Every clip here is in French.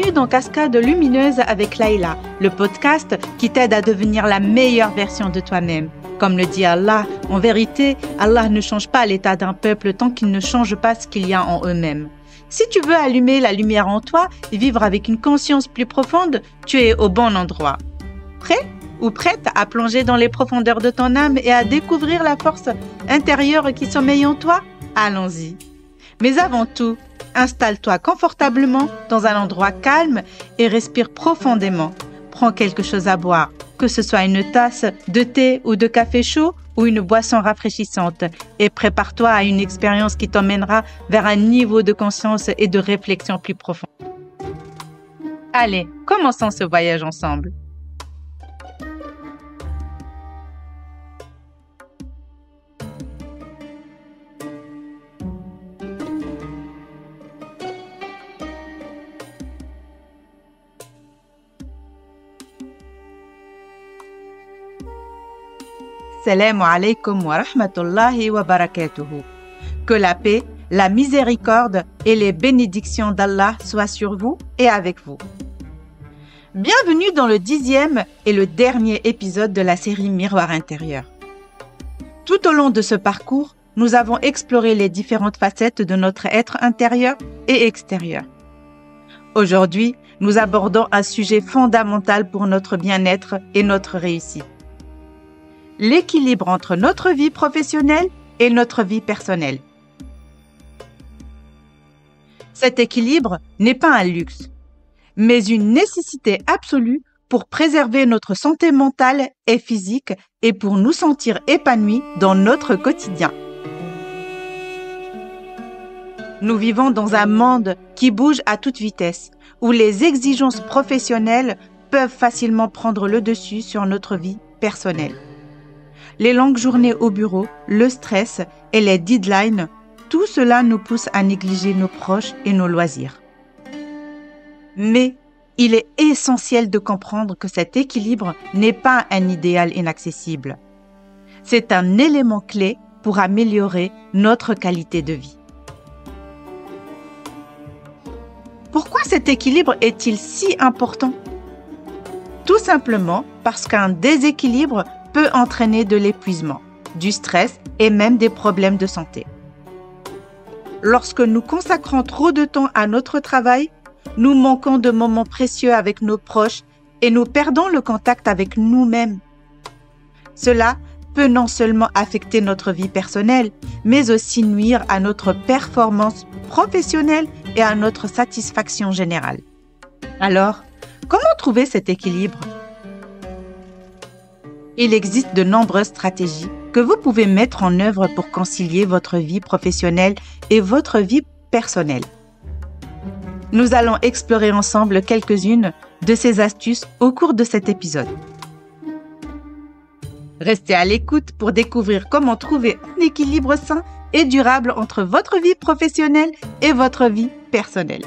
Bienvenue dans Cascade Lumineuse avec Laïla, le podcast qui t'aide à devenir la meilleure version de toi-même. Comme le dit Allah, en vérité, Allah ne change pas l'état d'un peuple tant qu'il ne change pas ce qu'il y a en eux-mêmes. Si tu veux allumer la lumière en toi et vivre avec une conscience plus profonde, tu es au bon endroit. Prêt ou prête à plonger dans les profondeurs de ton âme et à découvrir la force intérieure qui sommeille en toi? Allons-y. Mais avant tout, installe-toi confortablement dans un endroit calme et respire profondément. Prends quelque chose à boire, que ce soit une tasse de thé ou de café chaud ou une boisson rafraîchissante, et prépare-toi à une expérience qui t'emmènera vers un niveau de conscience et de réflexion plus profond. Allez, commençons ce voyage ensemble. Assalamu alaikum wa rahmatullahi wa barakatuhu. Que la paix, la miséricorde et les bénédictions d'Allah soient sur vous et avec vous. Bienvenue dans le 10e et le dernier épisode de la série Miroir intérieur. Tout au long de ce parcours, nous avons exploré les différentes facettes de notre être intérieur et extérieur. Aujourd'hui, nous abordons un sujet fondamental pour notre bien-être et notre réussite. L'équilibre entre notre vie professionnelle et notre vie personnelle. Cet équilibre n'est pas un luxe, mais une nécessité absolue pour préserver notre santé mentale et physique et pour nous sentir épanouis dans notre quotidien. Nous vivons dans un monde qui bouge à toute vitesse, où les exigences professionnelles peuvent facilement prendre le dessus sur notre vie personnelle. Les longues journées au bureau, le stress et les deadlines, tout cela nous pousse à négliger nos proches et nos loisirs. Mais il est essentiel de comprendre que cet équilibre n'est pas un idéal inaccessible. C'est un élément clé pour améliorer notre qualité de vie. Pourquoi cet équilibre est-il si important? Tout simplement parce qu'un déséquilibre peut entraîner de l'épuisement, du stress et même des problèmes de santé. Lorsque nous consacrons trop de temps à notre travail, nous manquons de moments précieux avec nos proches et nous perdons le contact avec nous-mêmes. Cela peut non seulement affecter notre vie personnelle, mais aussi nuire à notre performance professionnelle et à notre satisfaction générale. Alors, comment trouver cet équilibre? Il existe de nombreuses stratégies que vous pouvez mettre en œuvre pour concilier votre vie professionnelle et votre vie personnelle. Nous allons explorer ensemble quelques-unes de ces astuces au cours de cet épisode. Restez à l'écoute pour découvrir comment trouver un équilibre sain et durable entre votre vie professionnelle et votre vie personnelle.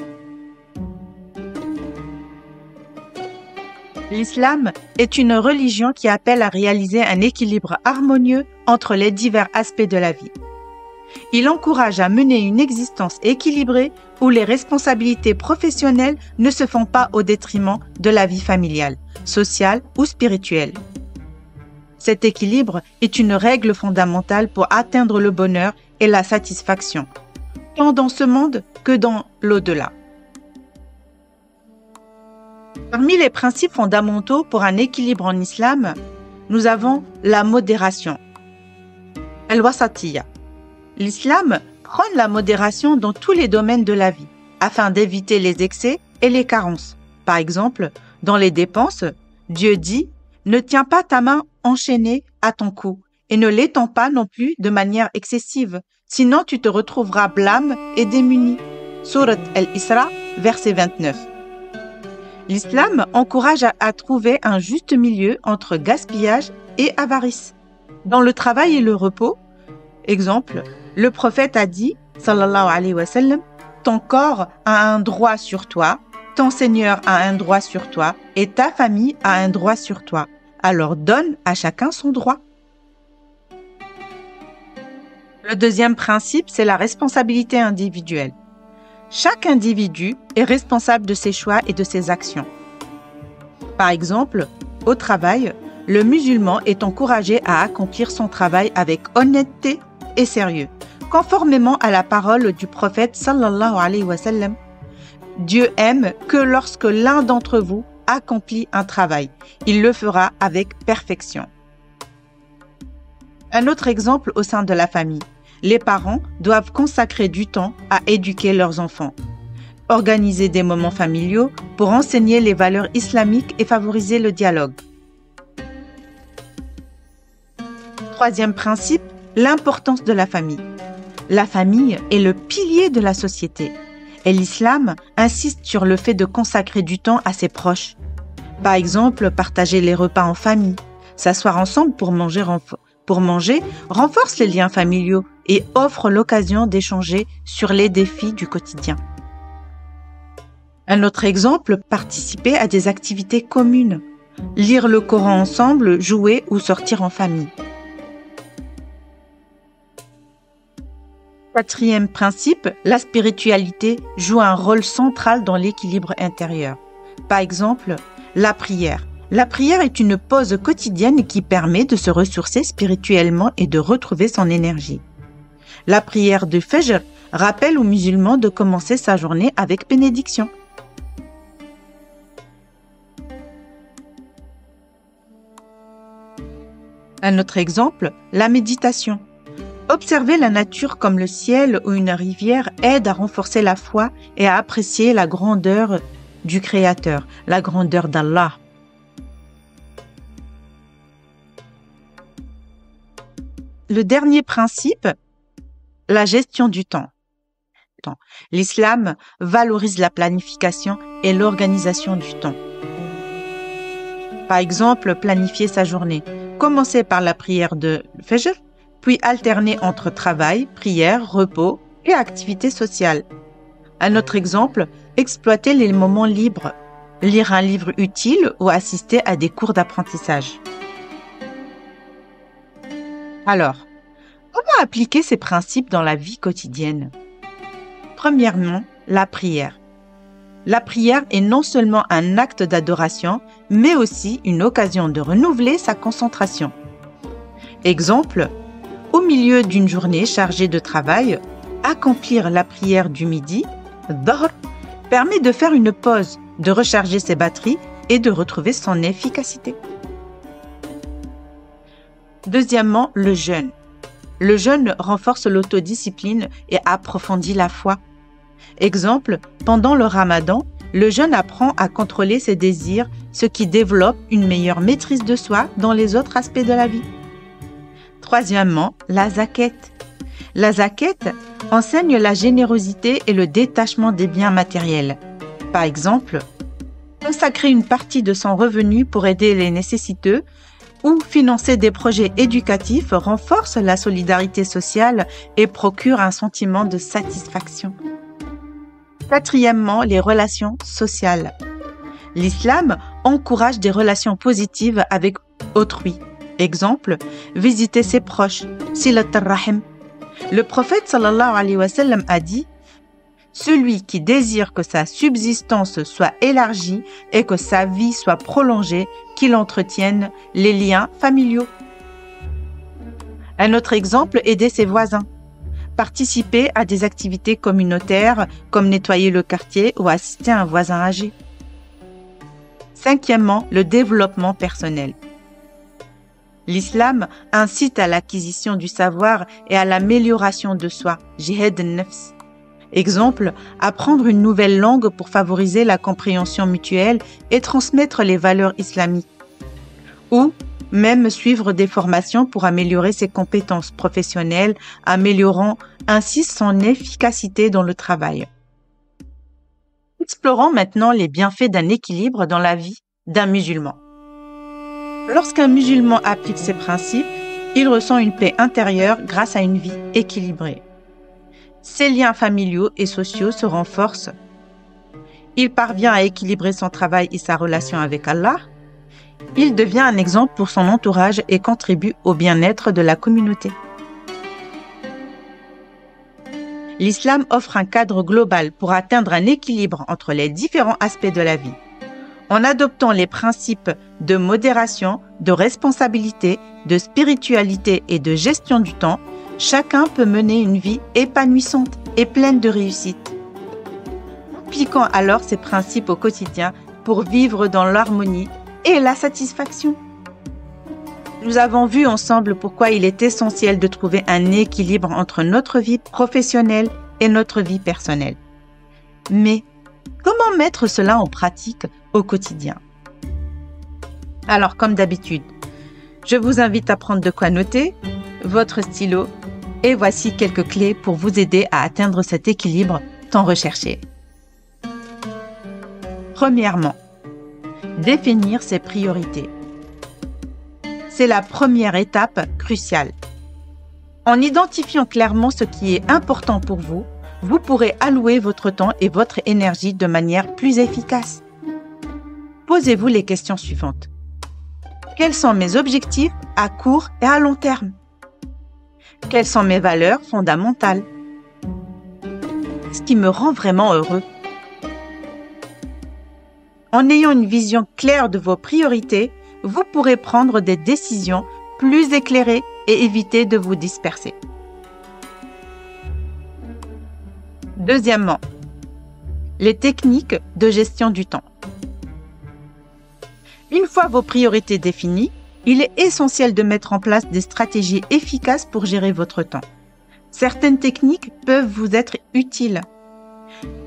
L'islam est une religion qui appelle à réaliser un équilibre harmonieux entre les divers aspects de la vie. Il encourage à mener une existence équilibrée où les responsabilités professionnelles ne se font pas au détriment de la vie familiale, sociale ou spirituelle. Cet équilibre est une règle fondamentale pour atteindre le bonheur et la satisfaction, tant dans ce monde que dans l'au-delà. Parmi les principes fondamentaux pour un équilibre en islam, nous avons la modération. Al-Wasatiyya. L'islam prône la modération dans tous les domaines de la vie, afin d'éviter les excès et les carences. Par exemple, dans les dépenses, Dieu dit « Ne tiens pas ta main enchaînée à ton cou et ne l'étends pas non plus de manière excessive, sinon tu te retrouveras blâme et démuni. » Sourate Al-Isra, verset 29. L'islam encourage à trouver un juste milieu entre gaspillage et avarice. Dans le travail et le repos, exemple, le prophète a dit, sallallahu alayhi wa sallam, « Ton corps a un droit sur toi, ton Seigneur a un droit sur toi et ta famille a un droit sur toi. Alors donne à chacun son droit. » Le deuxième principe, c'est la responsabilité individuelle. Chaque individu est responsable de ses choix et de ses actions. Par exemple, au travail, le musulman est encouragé à accomplir son travail avec honnêteté et sérieux, conformément à la parole du prophète sallallahu alayhi wa sallam. Dieu aime que lorsque l'un d'entre vous accomplit un travail, il le fera avec perfection. Un autre exemple au sein de la famille. Les parents doivent consacrer du temps à éduquer leurs enfants, organiser des moments familiaux pour enseigner les valeurs islamiques et favoriser le dialogue. Troisième principe, l'importance de la famille. La famille est le pilier de la société et l'islam insiste sur le fait de consacrer du temps à ses proches. Par exemple, partager les repas en famille, s'asseoir ensemble pour manger renforce les liens familiaux et offre l'occasion d'échanger sur les défis du quotidien. Un autre exemple, participer à des activités communes, lire le Coran ensemble, jouer ou sortir en famille. Quatrième principe, la spiritualité joue un rôle central dans l'équilibre intérieur. Par exemple, la prière. La prière est une pause quotidienne qui permet de se ressourcer spirituellement et de retrouver son énergie. La prière de Fajr rappelle aux musulmans de commencer sa journée avec bénédiction. Un autre exemple, la méditation. Observer la nature comme le ciel ou une rivière aide à renforcer la foi et à apprécier la grandeur du Créateur, la grandeur d'Allah. Le dernier principe, la gestion du temps. L'islam valorise la planification et l'organisation du temps. Par exemple, planifier sa journée. Commencer par la prière de Fajr, puis alterner entre travail, prière, repos et activités sociales. Un autre exemple, exploiter les moments libres, lire un livre utile ou assister à des cours d'apprentissage. Alors, comment appliquer ces principes dans la vie quotidienne? Premièrement, la prière. La prière est non seulement un acte d'adoration, mais aussi une occasion de renouveler sa concentration. Exemple, au milieu d'une journée chargée de travail, accomplir la prière du midi, Dhahr, permet de faire une pause, de recharger ses batteries et de retrouver son efficacité. Deuxièmement, le jeûne. Le jeûne renforce l'autodiscipline et approfondit la foi. Exemple, pendant le ramadan, le jeûne apprend à contrôler ses désirs, ce qui développe une meilleure maîtrise de soi dans les autres aspects de la vie. Troisièmement, la zakat. La zakat enseigne la générosité et le détachement des biens matériels. Par exemple, consacrer une partie de son revenu pour aider les nécessiteux ou financer des projets éducatifs renforce la solidarité sociale et procure un sentiment de satisfaction. Quatrièmement, les relations sociales. L'islam encourage des relations positives avec autrui. Exemple, visiter ses proches, silat ar-rahim. Le prophète sallallahu alayhi wa sallam a dit « Celui qui désire que sa subsistance soit élargie et que sa vie soit prolongée, qu'il entretienne les liens familiaux. » Un autre exemple, aider ses voisins. Participer à des activités communautaires comme nettoyer le quartier ou assister à un voisin âgé. Cinquièmement, le développement personnel. L'islam incite à l'acquisition du savoir et à l'amélioration de soi, jihad an-nafs. Exemple, apprendre une nouvelle langue pour favoriser la compréhension mutuelle et transmettre les valeurs islamiques. Ou même suivre des formations pour améliorer ses compétences professionnelles, améliorant ainsi son efficacité dans le travail. Explorons maintenant les bienfaits d'un équilibre dans la vie d'un musulman. Lorsqu'un musulman applique ces principes, il ressent une paix intérieure grâce à une vie équilibrée. Ses liens familiaux et sociaux se renforcent. Il parvient à équilibrer son travail et sa relation avec Allah. Il devient un exemple pour son entourage et contribue au bien-être de la communauté. l'islam offre un cadre global pour atteindre un équilibre entre les différents aspects de la vie. En adoptant les principes de modération, de responsabilité, de spiritualité et de gestion du temps, chacun peut mener une vie épanouissante et pleine de réussite. Appliquons alors ces principes au quotidien pour vivre dans l'harmonie et la satisfaction. Nous avons vu ensemble pourquoi il est essentiel de trouver un équilibre entre notre vie professionnelle et notre vie personnelle. Mais comment mettre cela en pratique au quotidien? Alors, comme d'habitude, je vous invite à prendre de quoi noter, votre stylo, et voici quelques clés pour vous aider à atteindre cet équilibre tant recherché. Premièrement, définir ses priorités. C'est la première étape cruciale. En identifiant clairement ce qui est important pour vous, vous pourrez allouer votre temps et votre énergie de manière plus efficace. Posez-vous les questions suivantes. Quels sont mes objectifs à court et à long terme? Quelles sont mes valeurs fondamentales? Ce qui me rend vraiment heureux. En ayant une vision claire de vos priorités, vous pourrez prendre des décisions plus éclairées et éviter de vous disperser. Deuxièmement, les techniques de gestion du temps. Une fois vos priorités définies, il est essentiel de mettre en place des stratégies efficaces pour gérer votre temps. Certaines techniques peuvent vous être utiles.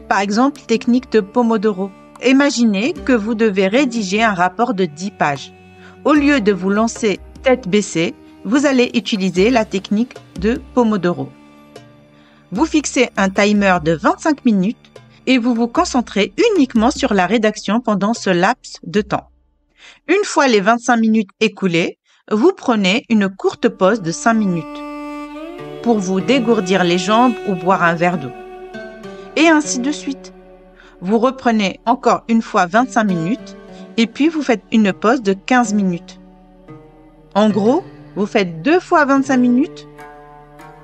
Par exemple, technique de Pomodoro. Imaginez que vous devez rédiger un rapport de 10 pages. Au lieu de vous lancer tête baissée, vous allez utiliser la technique de Pomodoro. Vous fixez un timer de 25 minutes et vous vous concentrez uniquement sur la rédaction pendant ce laps de temps. Une fois les 25 minutes écoulées, vous prenez une courte pause de 5 minutes pour vous dégourdir les jambes ou boire un verre d'eau. Et ainsi de suite. Vous reprenez encore une fois 25 minutes et puis vous faites une pause de 15 minutes. En gros, vous faites 2 fois 25 minutes,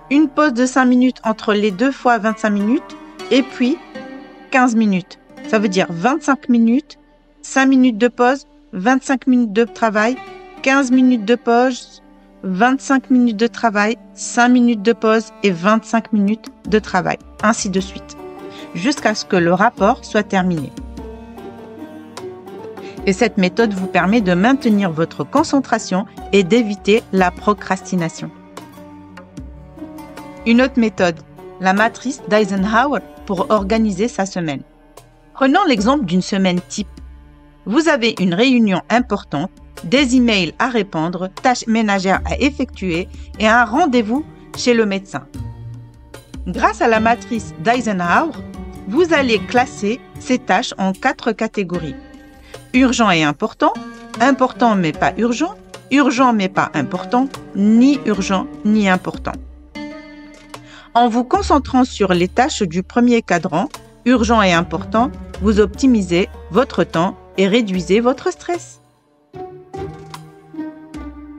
une pause de 5 minutes entre les 2 fois 25 minutes et puis 15 minutes. Ça veut dire 25 minutes, 5 minutes de pause, 25 minutes de travail, 15 minutes de pause, 25 minutes de travail, 5 minutes de pause et 25 minutes de travail, ainsi de suite, jusqu'à ce que le rapport soit terminé. Et cette méthode vous permet de maintenir votre concentration et d'éviter la procrastination. Une autre méthode, la matrice d'Eisenhower pour organiser sa semaine. Prenons l'exemple d'une semaine type. Vous avez une réunion importante, des emails à répondre, tâches ménagères à effectuer et un rendez-vous chez le médecin. Grâce à la matrice d'Eisenhower, vous allez classer ces tâches en 4 catégories. Urgent et important, important mais pas urgent, urgent mais pas important, ni urgent ni important. En vous concentrant sur les tâches du premier cadran, urgent et important, vous optimisez votre temps et réduisez votre stress.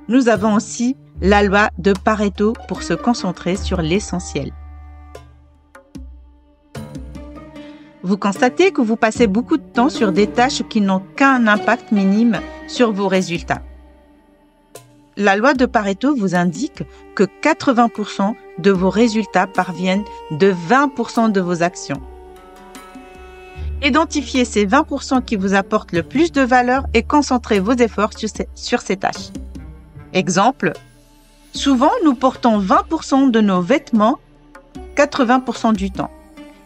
Nous avons aussi la loi de Pareto pour se concentrer sur l'essentiel. Vous constatez que vous passez beaucoup de temps sur des tâches qui n'ont qu'un impact minime sur vos résultats. La loi de Pareto vous indique que 80% de vos résultats parviennent de 20% de vos actions. Identifiez ces 20% qui vous apportent le plus de valeur et concentrez vos efforts sur ces tâches. Exemple, souvent nous portons 20% de nos vêtements 80% du temps.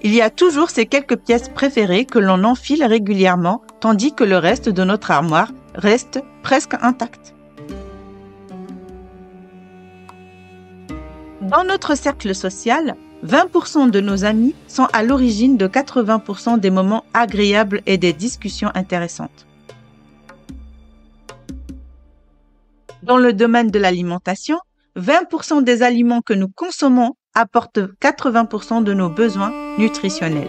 Il y a toujours ces quelques pièces préférées que l'on enfile régulièrement, tandis que le reste de notre armoire reste presque intact. Dans notre cercle social, 20% de nos amis sont à l'origine de 80% des moments agréables et des discussions intéressantes. Dans le domaine de l'alimentation, 20% des aliments que nous consommons apportent 80% de nos besoins nutritionnels.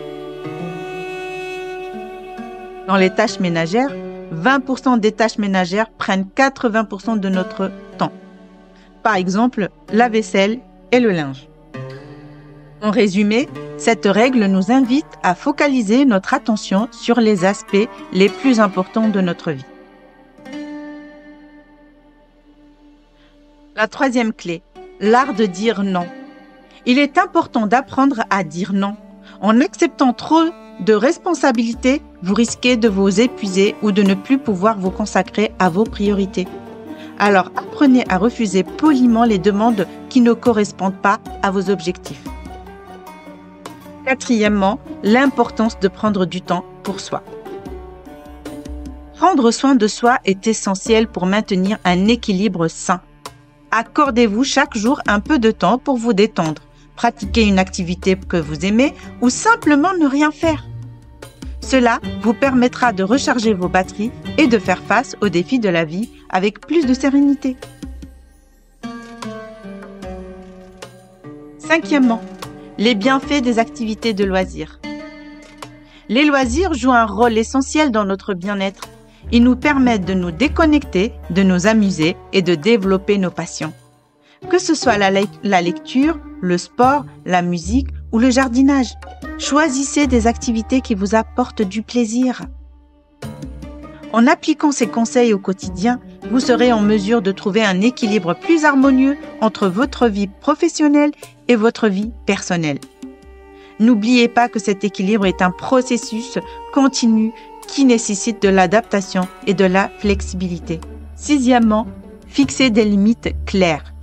Dans les tâches ménagères, 20% des tâches ménagères prennent 80% de notre temps. Par exemple, la vaisselle et le linge. En résumé, cette règle nous invite à focaliser notre attention sur les aspects les plus importants de notre vie. La troisième clé, l'art de dire non. Il est important d'apprendre à dire non. En acceptant trop de responsabilités, vous risquez de vous épuiser ou de ne plus pouvoir vous consacrer à vos priorités. Alors apprenez à refuser poliment les demandes qui ne correspondent pas à vos objectifs. Quatrièmement, l'importance de prendre du temps pour soi. Prendre soin de soi est essentiel pour maintenir un équilibre sain. Accordez-vous chaque jour un peu de temps pour vous détendre, pratiquer une activité que vous aimez ou simplement ne rien faire. Cela vous permettra de recharger vos batteries et de faire face aux défis de la vie avec plus de sérénité. Cinquièmement, les bienfaits des activités de loisirs. Les loisirs jouent un rôle essentiel dans notre bien-être. Ils nous permettent de nous déconnecter, de nous amuser et de développer nos passions. Que ce soit la lecture, le sport, la musique ou le jardinage, choisissez des activités qui vous apportent du plaisir. En appliquant ces conseils au quotidien, vous serez en mesure de trouver un équilibre plus harmonieux entre votre vie professionnelle et votre vie personnelle. N'oubliez pas que cet équilibre est un processus continu qui nécessite de l'adaptation et de la flexibilité. Sixièmement, fixez des limites claires.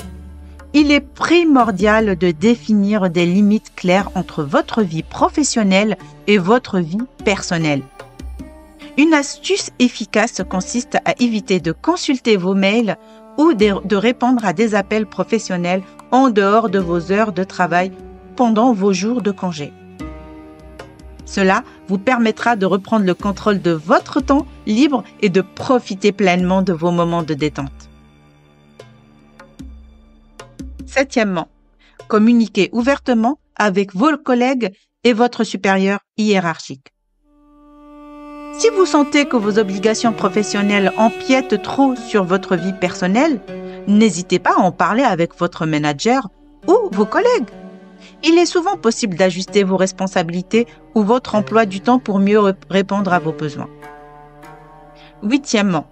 Il est primordial de définir des limites claires entre votre vie professionnelle et votre vie personnelle. Une astuce efficace consiste à éviter de consulter vos mails ou de répondre à des appels professionnels en dehors de vos heures de travail pendant vos jours de congé. Cela vous permettra de reprendre le contrôle de votre temps libre et de profiter pleinement de vos moments de détente. Septièmement, communiquez ouvertement avec vos collègues et votre supérieur hiérarchique. Si vous sentez que vos obligations professionnelles empiètent trop sur votre vie personnelle, n'hésitez pas à en parler avec votre manager ou vos collègues. Il est souvent possible d'ajuster vos responsabilités ou votre emploi du temps pour mieux répondre à vos besoins. Huitièmement,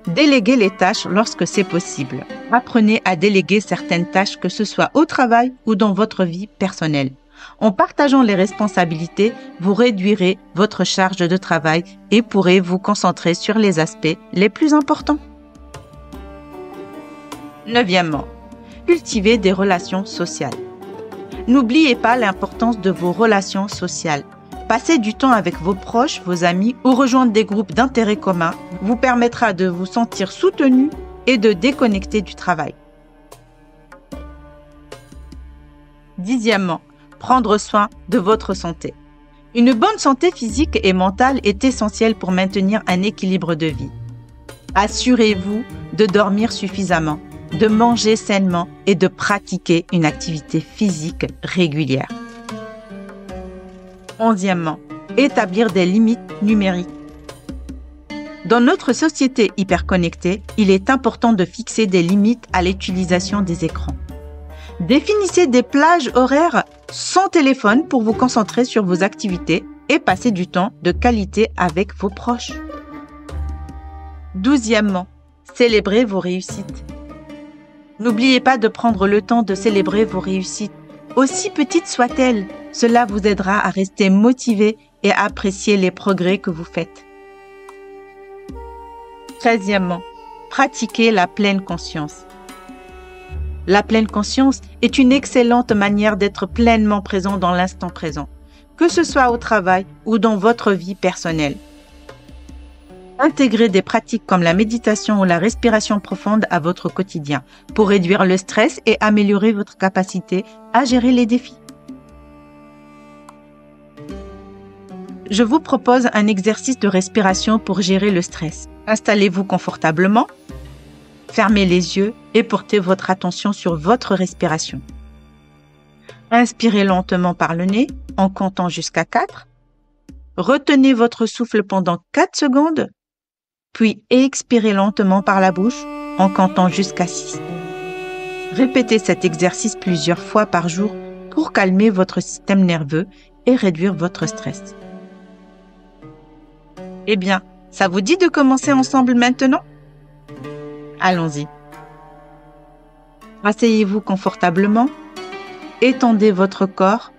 déléguez les tâches lorsque c'est possible. Apprenez à déléguer certaines tâches, que ce soit au travail ou dans votre vie personnelle. En partageant les responsabilités, vous réduirez votre charge de travail et pourrez vous concentrer sur les aspects les plus importants. Neuvièmement, cultivez des relations sociales. N'oubliez pas l'importance de vos relations sociales. Passer du temps avec vos proches, vos amis ou rejoindre des groupes d'intérêt communs vous permettra de vous sentir soutenu et de déconnecter du travail. Dixièmement, prendre soin de votre santé. Une bonne santé physique et mentale est essentielle pour maintenir un équilibre de vie. Assurez-vous de dormir suffisamment, de manger sainement et de pratiquer une activité physique régulière. Onzièmement, établir des limites numériques. Dans notre société hyperconnectée, il est important de fixer des limites à l'utilisation des écrans. Définissez des plages horaires sans téléphone pour vous concentrer sur vos activités et passer du temps de qualité avec vos proches. Douzièmement, célébrez vos réussites. N'oubliez pas de prendre le temps de célébrer vos réussites. Aussi petites soient-elles, cela vous aidera à rester motivé et à apprécier les progrès que vous faites. 13e, pratiquez la pleine conscience. La pleine conscience est une excellente manière d'être pleinement présent dans l'instant présent, que ce soit au travail ou dans votre vie personnelle. Intégrez des pratiques comme la méditation ou la respiration profonde à votre quotidien pour réduire le stress et améliorer votre capacité à gérer les défis. Je vous propose un exercice de respiration pour gérer le stress. Installez-vous confortablement, fermez les yeux et portez votre attention sur votre respiration. Inspirez lentement par le nez en comptant jusqu'à 4. Retenez votre souffle pendant 4 secondes, puis expirez lentement par la bouche en comptant jusqu'à 6. Répétez cet exercice plusieurs fois par jour pour calmer votre système nerveux et réduire votre stress. Eh bien, ça vous dit de commencer ensemble maintenant? Allons-y. Asseyez-vous confortablement, étendez votre corps,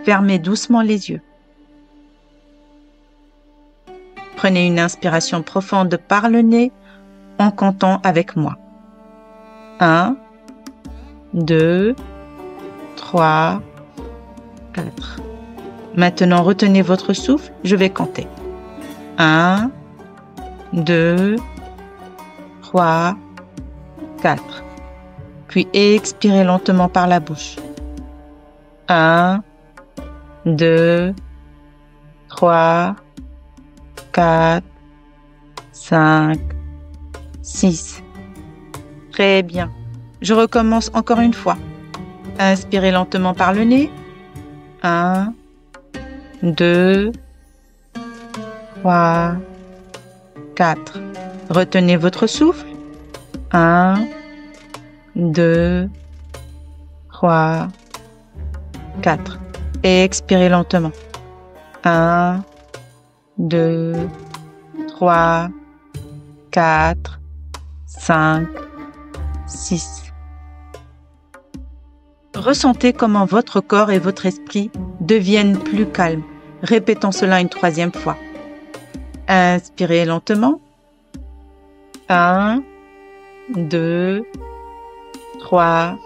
fermez doucement les yeux. Prenez une inspiration profonde par le nez en comptant avec moi. 1, 2, 3, 4. Maintenant, retenez votre souffle, je vais compter. 1, 2, 3, 4. Puis expirez lentement par la bouche. 1, 2, 3, 4, 5, 6. Très bien. Je recommence encore une fois. Inspirez lentement par le nez. 1, 2, 3, 4. Retenez votre souffle. 1, 2, 3, 4. Et expirez lentement. 1, 2, 3, 4, 5, 6. Ressentez comment votre corps et votre esprit deviennent plus calmes. Répétons cela une troisième fois. Inspirez lentement. 1, 2, 3,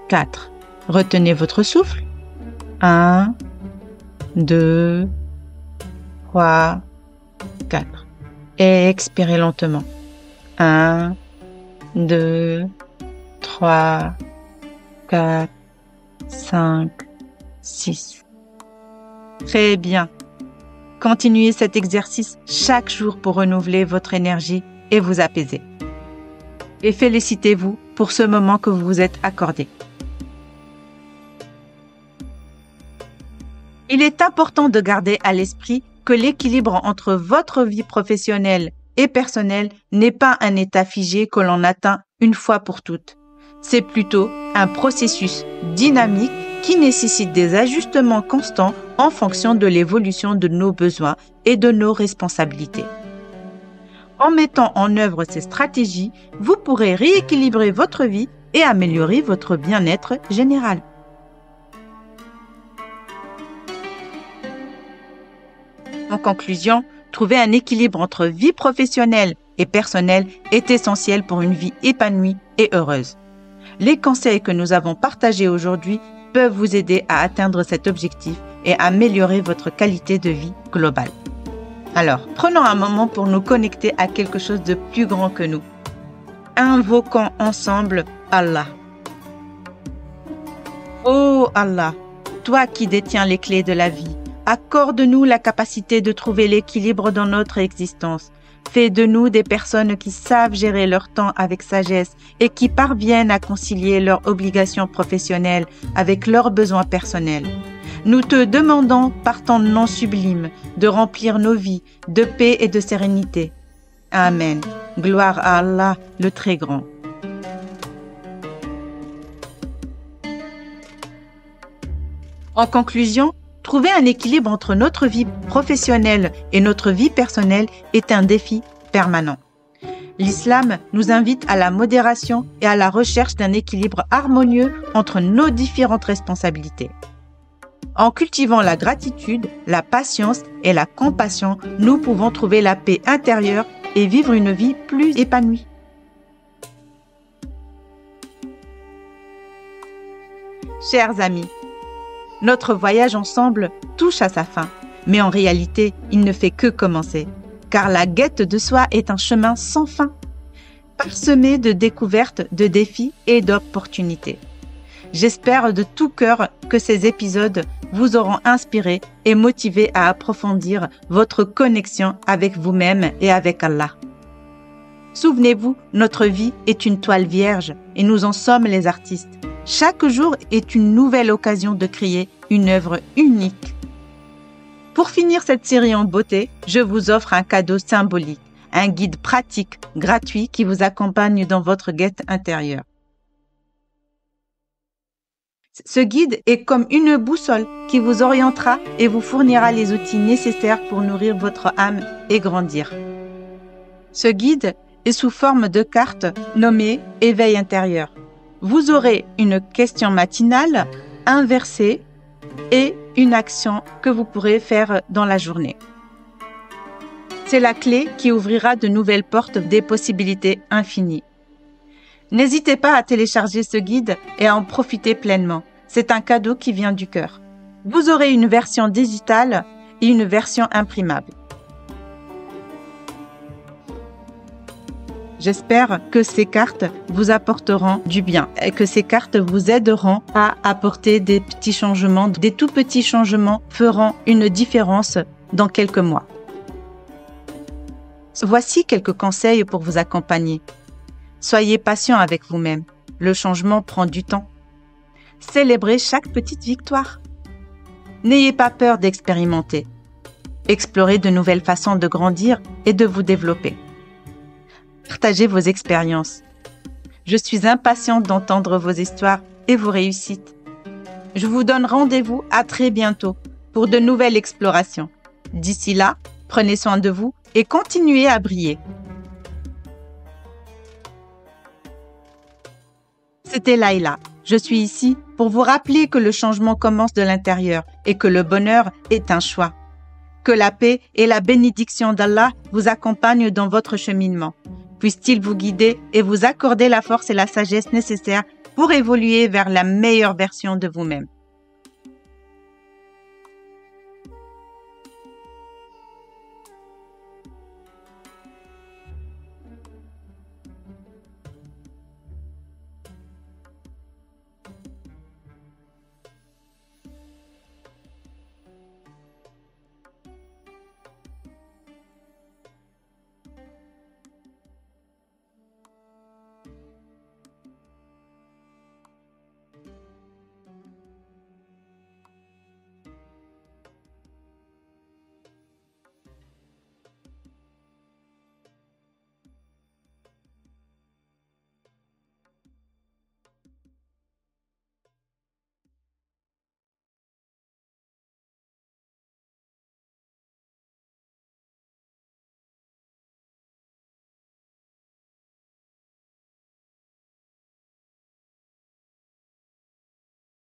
4. Retenez votre souffle. 1, 2, 3, 4. Et expirez lentement. 1, 2, 3, 4, 5, 6. Très bien. Continuez cet exercice chaque jour pour renouveler votre énergie et vous apaiser. Et félicitez-vous pour ce moment que vous vous êtes accordé. Il est important de garder à l'esprit que l'équilibre entre votre vie professionnelle et personnelle n'est pas un état figé que l'on atteint une fois pour toutes. C'est plutôt un processus dynamique qui nécessite des ajustements constants en fonction de l'évolution de nos besoins et de nos responsabilités. En mettant en œuvre ces stratégies, vous pourrez rééquilibrer votre vie et améliorer votre bien-être général. En conclusion, trouver un équilibre entre vie professionnelle et personnelle est essentiel pour une vie épanouie et heureuse. Les conseils que nous avons partagés aujourd'hui peuvent vous aider à atteindre cet objectif et améliorer votre qualité de vie globale. Alors, prenons un moment pour nous connecter à quelque chose de plus grand que nous. Invoquons ensemble Allah. Oh Allah, toi qui détiens les clés de la vie, accorde-nous la capacité de trouver l'équilibre dans notre existence. Fais de nous des personnes qui savent gérer leur temps avec sagesse et qui parviennent à concilier leurs obligations professionnelles avec leurs besoins personnels. Nous te demandons, par ton nom sublime, de remplir nos vies de paix et de sérénité. Amen. Gloire à Allah, le Très Grand. En conclusion, trouver un équilibre entre notre vie professionnelle et notre vie personnelle est un défi permanent. L'islam nous invite à la modération et à la recherche d'un équilibre harmonieux entre nos différentes responsabilités. En cultivant la gratitude, la patience et la compassion, nous pouvons trouver la paix intérieure et vivre une vie plus épanouie. Chers amis, notre voyage ensemble touche à sa fin, mais en réalité, il ne fait que commencer, car la quête de soi est un chemin sans fin, parsemé de découvertes, de défis et d'opportunités. J'espère de tout cœur que ces épisodes vous auront inspiré et motivé à approfondir votre connexion avec vous-même et avec Allah. Souvenez-vous, notre vie est une toile vierge et nous en sommes les artistes. Chaque jour est une nouvelle occasion de créer une œuvre unique. Pour finir cette série en beauté, je vous offre un cadeau symbolique, un guide pratique, gratuit qui vous accompagne dans votre quête intérieure. Ce guide est comme une boussole qui vous orientera et vous fournira les outils nécessaires pour nourrir votre âme et grandir. Ce guide est sous forme de carte nommée « Éveil intérieur ». Vous aurez une question matinale, un verset et une action que vous pourrez faire dans la journée. C'est la clé qui ouvrira de nouvelles portes des possibilités infinies. N'hésitez pas à télécharger ce guide et à en profiter pleinement. C'est un cadeau qui vient du cœur. Vous aurez une version digitale et une version imprimable. J'espère que ces cartes vous apporteront du bien et que ces cartes vous aideront à apporter des petits changements. Des tout petits changements feront une différence dans quelques mois. Voici quelques conseils pour vous accompagner. Soyez patient avec vous-même. Le changement prend du temps. Célébrez chaque petite victoire. N'ayez pas peur d'expérimenter. Explorez de nouvelles façons de grandir et de vous développer. Partagez vos expériences. Je suis impatiente d'entendre vos histoires et vos réussites. Je vous donne rendez-vous à très bientôt pour de nouvelles explorations. D'ici là, prenez soin de vous et continuez à briller. C'était Laïla. Je suis ici pour vous rappeler que le changement commence de l'intérieur et que le bonheur est un choix. Que la paix et la bénédiction d'Allah vous accompagnent dans votre cheminement. Puisse-t-il vous guider et vous accorder la force et la sagesse nécessaires pour évoluer vers la meilleure version de vous-même.